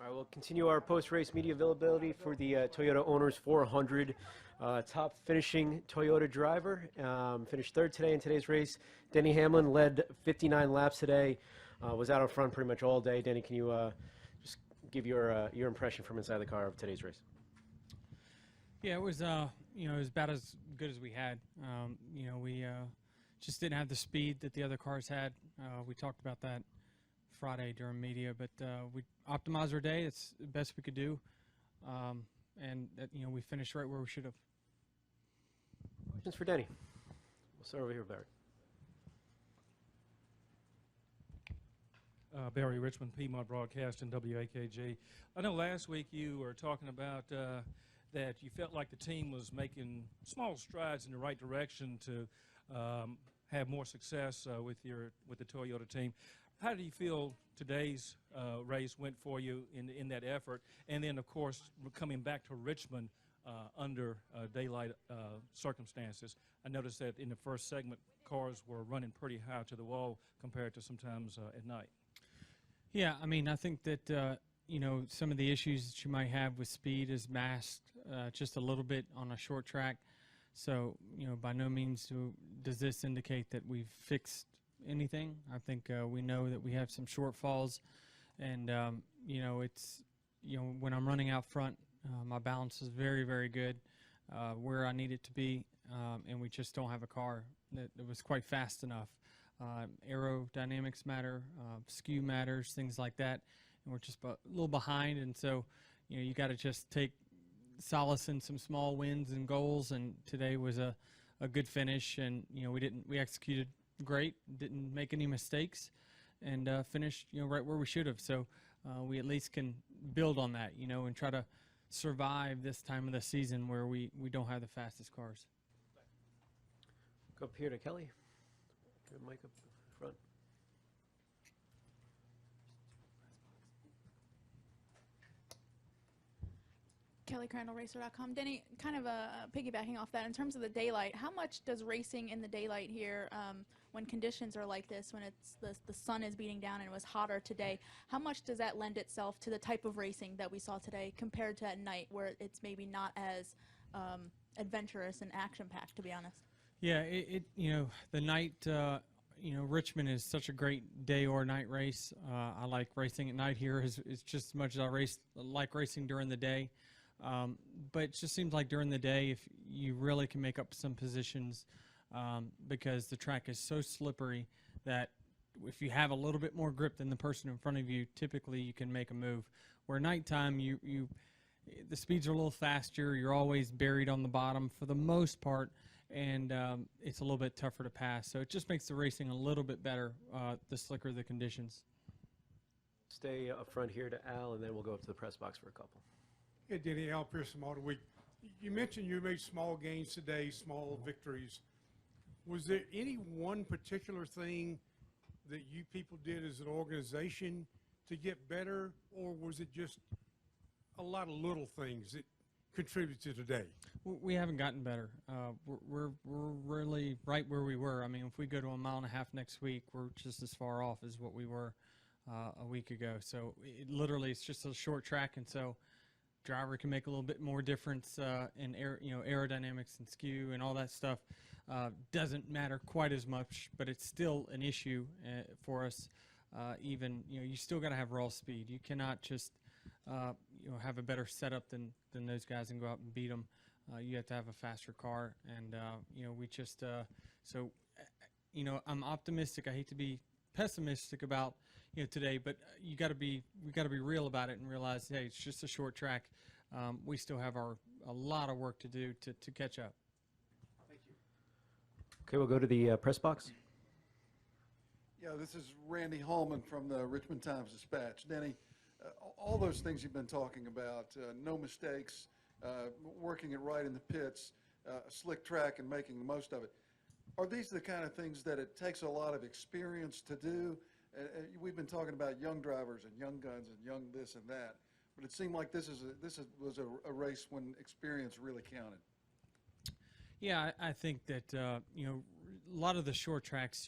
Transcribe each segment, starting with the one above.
All right, we'll continue our post-race media availability for the Toyota Owners 400. Top finishing Toyota driver finished third today in today's race. Denny Hamlin led 59 laps today. Was out in front pretty much all day. Denny, can you just give your impression from inside the car of today's race? Yeah, it was it was about as good as we had. We just didn't have the speed that the other cars had. We talked about that Friday during media, but we optimized our day. It's the best we could do, and we finished right where we should have. Questions for Denny? We'll start over here, Barry. Barry, Richmond Piedmont Broadcast and WAKG. I know last week you were talking about that you felt like the team was making small strides in the right direction to have more success with the Toyota team. How do you feel today's race went for you in that effort? And then, of course, coming back to Richmond under daylight circumstances. I noticed that in the first segment, cars were running pretty high to the wall compared to sometimes at night. Yeah, I mean, I think that, some of the issues that you might have with speed is masked just a little bit on a short track. So, by no means does this indicate that we've fixed anything. I think we know that we have some shortfalls, and it's when I'm running out front, my balance is very, very good where I need it to be, and we just don't have a car that was quite fast enough. Aerodynamics matter, skew matters, things like that, and we're just a little behind, and so you got to just take solace in some small wins and goals, and today was a good finish, and we executed great, didn't make any mistakes, and finished right where we should have. So we at least can build on that, and try to survive this time of the season where we don't have the fastest cars. Go up here to Kelly. Get a mic up front. Kelly Crandall, Racer.com. Denny, kind of piggybacking off that, in terms of the daylight, how much does racing in the daylight here, when conditions are like this, when it's the sun is beating down and it was hotter today, how much does that lend itself to the type of racing that we saw today compared to at night, where it's maybe not as adventurous and action-packed, to be honest? Yeah, the night, Richmond is such a great day or night race. I like racing at night here is just as much as I like racing during the day. But it just seems like during the day, if you really can make up some positions, because the track is so slippery that if you have a little bit more grip than the person in front of you, typically you can make a move. Where nighttime, the speeds are a little faster. You're always buried on the bottom for the most part, and it's a little bit tougher to pass. So it just makes the racing a little bit better, the slicker the conditions. Stay up front here to Al, and then we'll go up to the press box for a couple. Hey, Denny, Al Pearson, Auto Week. You mentioned you made small gains today, small victories. Was there any one particular thing that you people did as an organization to get better, or was it just a lot of little things that contributed to today? We haven't gotten better. We're really right where we were. I mean, if we go to a mile and a half next week, we're just as far off as what we were a week ago. So literally, it's just a short track, and so driver can make a little bit more difference in aerodynamics and skew and all that stuff. Doesn't matter quite as much, but it's still an issue for us. Even you still got to have raw speed. You cannot just have a better setup than those guys and go out and beat them. You have to have a faster car, and we just I'm optimistic. I hate to be pessimistic about today, but we got to be real about it and realize, hey, it's just a short track. We still have a lot of work to do to catch up. Thank you. Okay, we'll go to the press box. Yeah, this is Randy Hallman from the Richmond Times-Dispatch. Denny, all those things you've been talking about, no mistakes, working it right in the pits, slick track and making the most of it. Are these the kind of things that it takes a lot of experience to do? We've been talking about young drivers and young guns and young this and that, but it seemed like this was a race when experience really counted. Yeah, I think that a lot of the short tracks,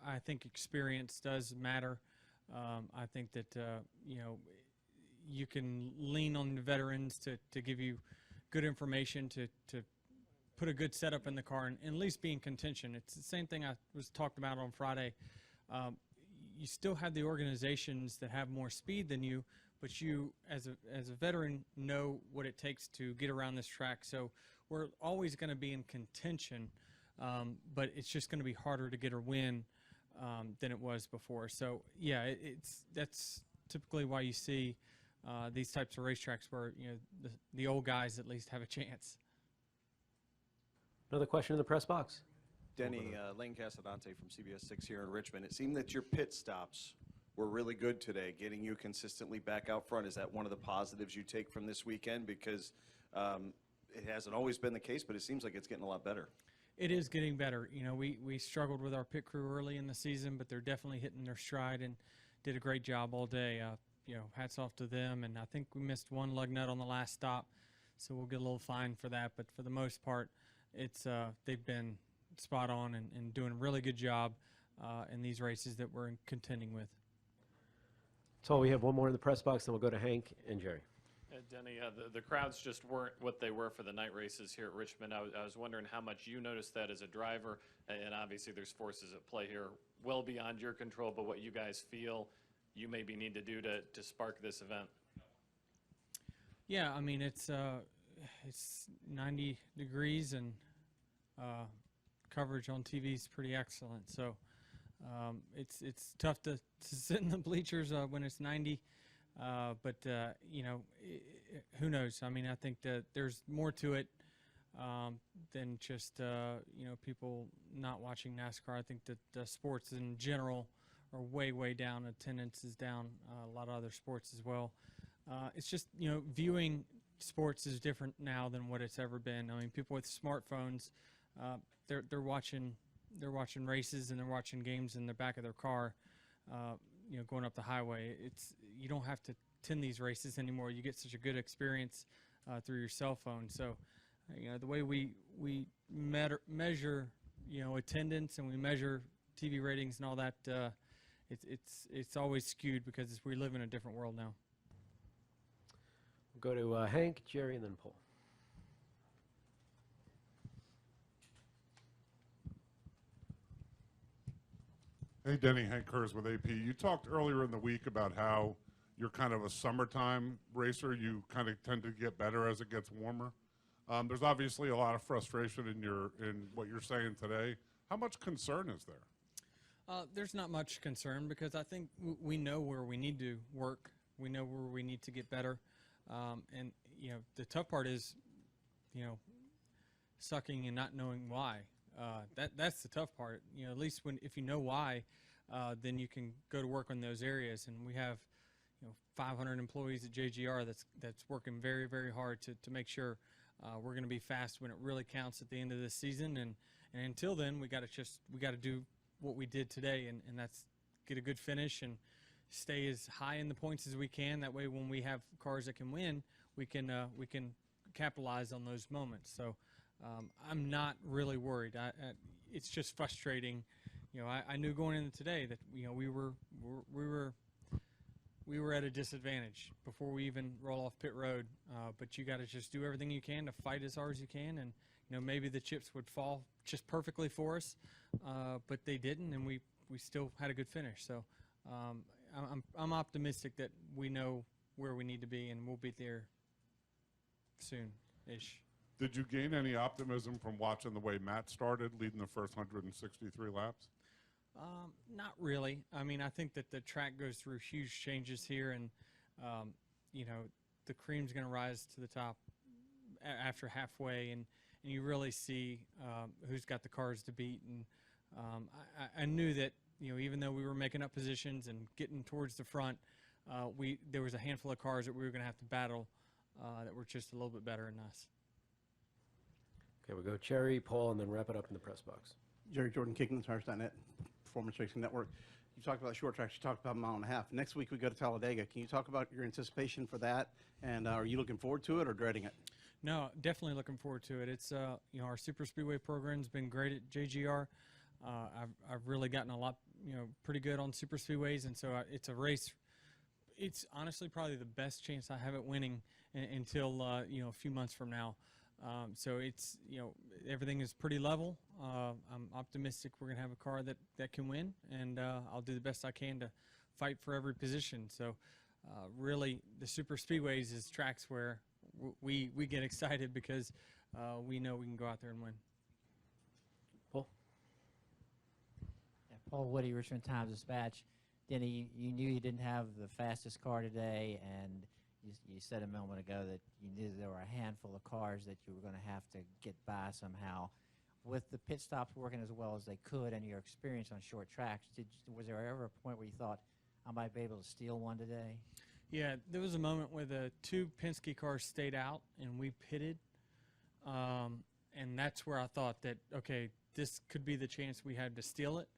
I think experience does matter. I think that you can lean on the veterans to give you good information, to put a good setup in the car and at least be in contention. It's the same thing I was talked about on Friday. You still have the organizations that have more speed than you, but you, as a veteran, know what it takes to get around this track. So we're always going to be in contention, but it's just going to be harder to get a win than it was before. So yeah, that's typically why you see these types of racetracks where the old guys at least have a chance. Another question in the press box. Denny, Lane Casadante from CBS 6 here in Richmond. It seemed that your pit stops were really good today, getting you consistently back out front. Is that one of the positives you take from this weekend? Because it hasn't always been the case, but it seems like it's getting a lot better. It is getting better. We struggled with our pit crew early in the season, but they're definitely hitting their stride and did a great job all day. Hats off to them. And I think we missed one lug nut on the last stop, so we'll get a little fine for that. But for the most part, they've been spot on and doing a really good job in these races that we're contending with. So we have one more in the press box, then we'll go to Hank and Jerry. Denny, the crowds just weren't what they were for the night races here at Richmond. I was wondering how much you noticed that as a driver, and obviously there's forces at play here well beyond your control, but what you guys feel you maybe need to do to spark this event. Yeah, I mean, it's 90 degrees and coverage on TV is pretty excellent. So it's tough to sit in the bleachers when it's 90. But who knows? I mean, I think that there's more to it than just people not watching NASCAR. I think that sports in general are way down. Attendance is down. A lot of other sports as well. It's just viewing sports is different now than what it's ever been. I mean, people with smartphones, they're watching races and they're watching games in the back of their car. Going up the highway. You don't have to attend these races anymore. You get such a good experience through your cell phone. So, the way we measure, attendance and we measure TV ratings and all that, it's always skewed because we live in a different world now. We'll go to Hank, Jerry, and then Paul. Hey, Denny, Hank Kurz with AP. You talked earlier in the week about how you're kind of a summertime racer. You kind of tend to get better as it gets warmer. There's obviously a lot of frustration in what you're saying today. How much concern is there? There's not much concern because I think we know where we need to work. We know where we need to get better. And the tough part is, sucking and not knowing why. That's the tough part. At least if you know why, then you can go to work on those areas. And we have 500 employees at JGR that's working very hard to make sure we're going to be fast when it really counts at the end of this season. And until then, we got to do what we did today, and that's get a good finish and stay as high in the points as we can. That way, when we have cars that can win, we can capitalize on those moments. So. I'm not really worried. It's just frustrating. I knew going into today that we were at a disadvantage before we even roll off pit road. But you got to just do everything you can to fight as hard as you can, and maybe the chips would fall just perfectly for us, but they didn't, and we still had a good finish. So I'm optimistic that we know where we need to be, and we'll be there soon-ish. Did you gain any optimism from watching the way Matt started, leading the first 163 laps? Not really. I mean, I think that the track goes through huge changes here, and the cream's going to rise to the top after halfway, and you really see who's got the cars to beat. And I knew that even though we were making up positions and getting towards the front, there was a handful of cars that we were going to have to battle that were just a little bit better than us. Okay, we'll go Jerry, Paul, and then wrap it up in the press box. Jerry Jordan, KickingTheTires.net, Performance Racing Network. You talked about short tracks. You talked about a mile and a half. Next week we go to Talladega. Can you talk about your anticipation for that? And are you looking forward to it or dreading it? No, definitely looking forward to it. It's our super speedway program's been great at JGR. I've really gotten a lot pretty good on super speedways, and so it's a race. it's honestly probably the best chance I have at winning until a few months from now. So it's everything is pretty level. I'm optimistic we're gonna have a car that can win, and I'll do the best I can to fight for every position. So really, the super speedways is tracks where we get excited because we know we can go out there and win. Paul? Yeah, Paul Woody, Richmond Times-Dispatch. Denny, you knew you didn't have the fastest car today, and you said a moment ago that you knew there were a handful of cars that you were going to have to get by somehow. With the pit stops working as well as they could and your experience on short tracks, was there ever a point where you thought, I might be able to steal one today? Yeah, there was a moment where the two Penske cars stayed out and we pitted, and that's where I thought that, okay, this could be the chance we had to steal it.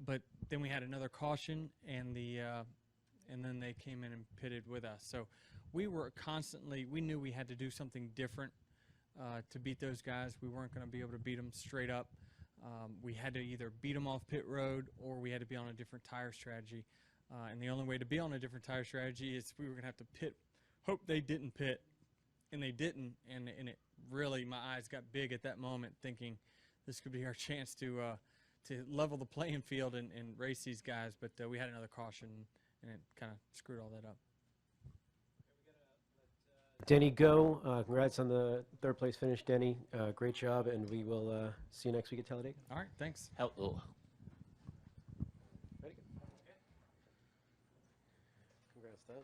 But then we had another caution, and then they came in and pitted with us. So we knew we had to do something different to beat those guys. We weren't going to be able to beat them straight up. We had to either beat them off pit road or we had to be on a different tire strategy. And the only way to be on a different tire strategy is we were going to have to pit, hope they didn't pit, and they didn't. And it really, my eyes got big at that moment, thinking this could be our chance to level the playing field and race these guys. But we had another caution, and it kind of screwed all that up. Denny, go. Congrats on the third place finish, Denny. Great job, and we will see you next week at Talladega. All right, thanks. Ready? Congrats, Don.